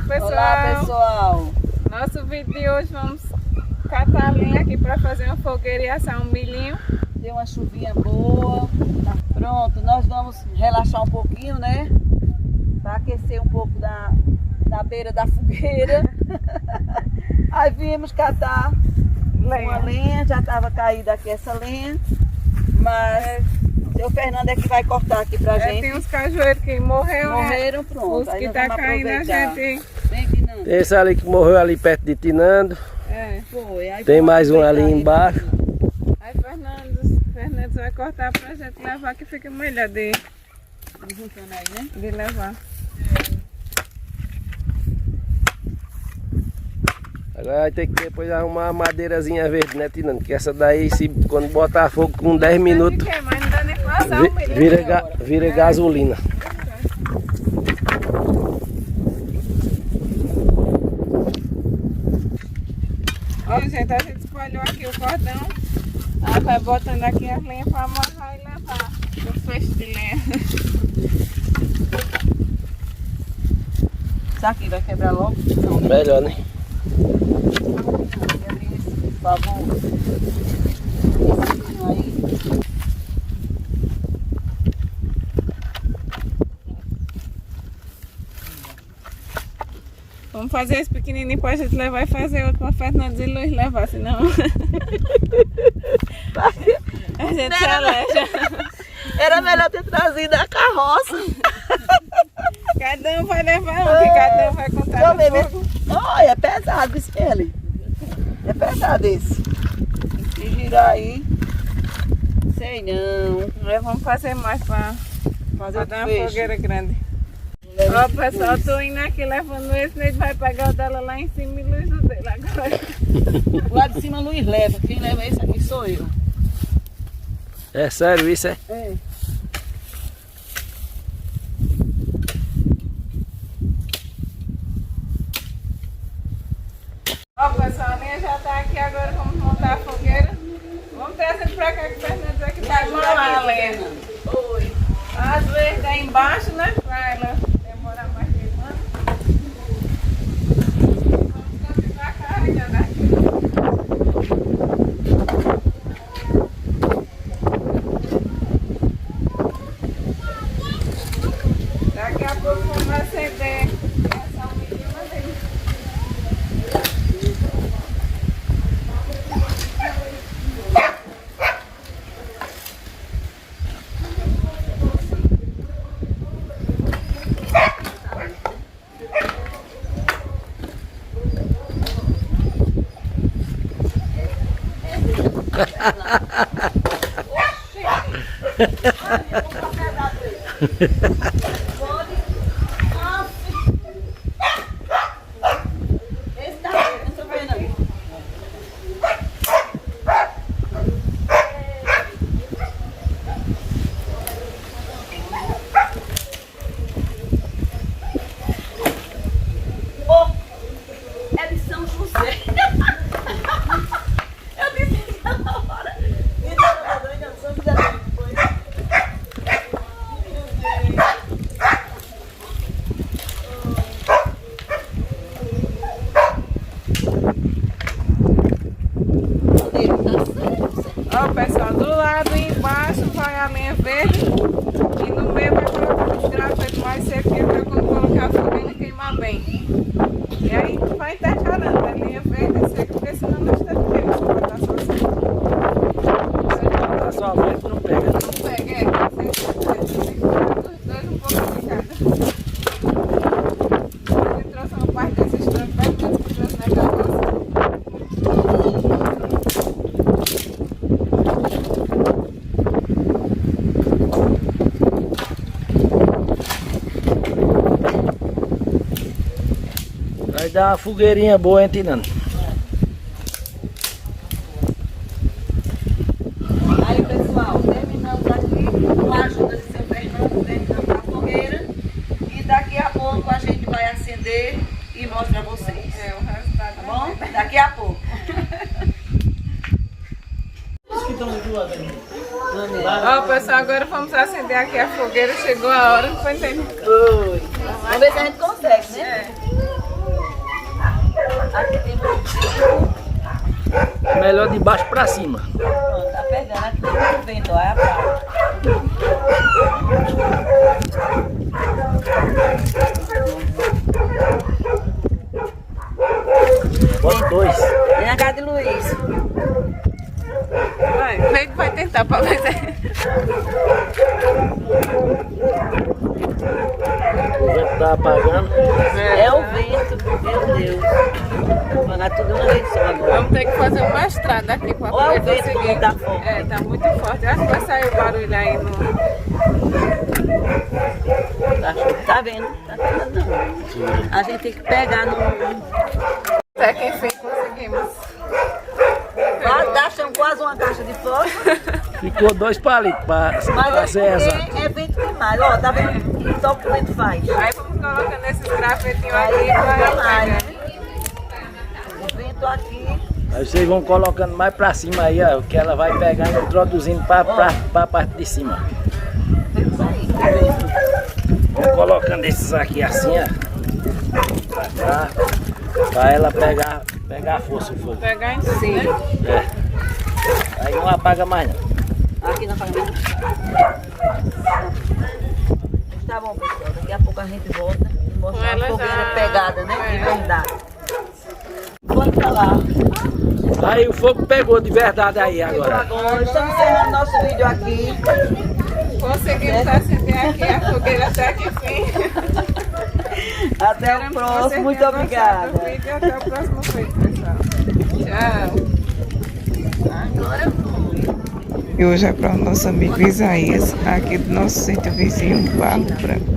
pessoal! Olá, pessoal! Nosso vídeo de hoje vamos catar a lenha aqui para fazer uma fogueira e assar um milhinho. Deu uma chuvinha boa. Tá pronto, nós vamos relaxar um pouquinho, né? Para aquecer um pouco da beira da fogueira. Aí viemos catar uma lenha, já estava caída aqui essa lenha, mas o seu Fernando é que vai cortar aqui pra gente. Tem uns cajueiros que morreram, pronto. Os que tá caindo a gente... Vem, Fernando. Tem esse ali que morreu ali perto de Tinando. Foi. Aí tem mais um ali embaixo. Aí Fernando vai cortar pra gente levar, que fica melhor de levar. Agora vai ter que depois arrumar uma madeirazinha verde, né, Tinando? Porque essa daí, quando botar fogo com 10 minutos, mas não dá nem pra assar um milho. vira gasolina. Ó, gente, a gente espalhou aqui o cordão. Ela vai botando aqui as lenhas para amarrar e levar o feixe de lenha. Isso aqui vai quebrar logo? Não. Melhor, né? Por favor. Aí. Vamos fazer esse pequenininho para a gente levar e fazer outro para Fernando e Luiz levar, senão a gente se aleja. Era melhor ter trazido a carroça. Cada um vai levar um, que cada um vai contar no fogo. Olha, é pesado esse ali. É pesado esse. Tem que girar aí. Sei não. Nós vamos fazer mais para dar uma fogueira grande. Ó, pessoal, tô indo aqui levando esse, ele vai pegar o dela lá em cima e Luiz o dele agora. Lá de cima Luiz leva, quem leva esse aqui sou eu. É sério isso, é? É. Ó, pessoal, a linha já tá aqui, agora vamos montar a fogueira. Vamos trazer pra cá que o Fernando aqui pra ajudar a lenha. Oi. Às vezes é embaixo, né, pra ela demorar mais queimando. Vamos continuar carregando aqui. Daqui a pouco vamos acender essa umidade ali. Esse tá bem, não tô vendo. É de São José. Eu disse aquela hora. São José depois. Ó, pessoal, do lado e embaixo vai a lenha verde e no meio vai para os gravetos mais sequinhos para quando colocar a fogueira queimar bem. E aí vai intercalando a lenha verde e seca, porque senão não está queimando, só vai estar só seco. Tá só vento, não pega. Não pega, tem que tirar dos dois um pouco de cada. Eu trouxe uma parte desses troncos, vai que eu trouxe na carroça. Vai dar uma fogueirinha boa, hein, Tinando? Aí, pessoal, terminamos aqui com a ajuda de seu Fernando, terminamos a fogueira. E daqui a pouco a gente vai acender e mostra a vocês. O resultado, tá bom? Daqui a pouco. Os que estão enjoando ali. Ó, pessoal, agora vamos acender aqui a fogueira. Chegou a hora, não foi entender? Oi. Vamos ver se a gente consegue, né? Aqui tem muito vento. Melhor de baixo pra cima. Pronto, tá pegando. Aqui tem muito vento, ó. É a praia. Bota 2. Vem na casa de Luiz. Vai tentar pra ver. O vento tá apagando. É o vento, meu Deus. Vai tudo uma vez só agora. Vamos ter que fazer uma estrada aqui pra Olha poder o vento conseguir. como tá forte. É, tá muito forte. Eu acho que vai sair o barulho aí no. Tá vendo? Tá vendo não. A gente tem que pegar no. Até que enfim conseguimos. Achamos quase uma caixa de fósforo. Ficou 2 palitos pra Mas ser exato. é vento demais. Ó, tá vendo só o que o vento faz? Aí vamos colocando esses grafetinhos aqui Aí pra vai mais. pegar. O vento aqui. Aí vocês vão colocando mais pra cima aí, ó, que ela vai pegando e introduzindo pra parte de cima. Isso aí. Vamos colocando esses aqui assim, ó. Pra cá. Pra ela pegar força o fogo. Pegar em cima. É. Aí não apaga mais não. Aqui na família. Tá bom, pessoal. Daqui a pouco a gente volta e mostra Ela a fogueira já- pegada, né? é. De verdade. Pode falar. Aí o fogo pegou de verdade aí agora. Agora estamos encerrando nosso vídeo aqui. Conseguimos acender aqui a fogueira até que enfim. Até o Esperamos que próximo. vocês Muito tenham gostado obrigada. do vídeo e até o próximo vídeo, pessoal. Tchau. Agora foi. E hoje é para o nosso amigo Isaías, aqui do nosso sítio vizinho, Barro Branco.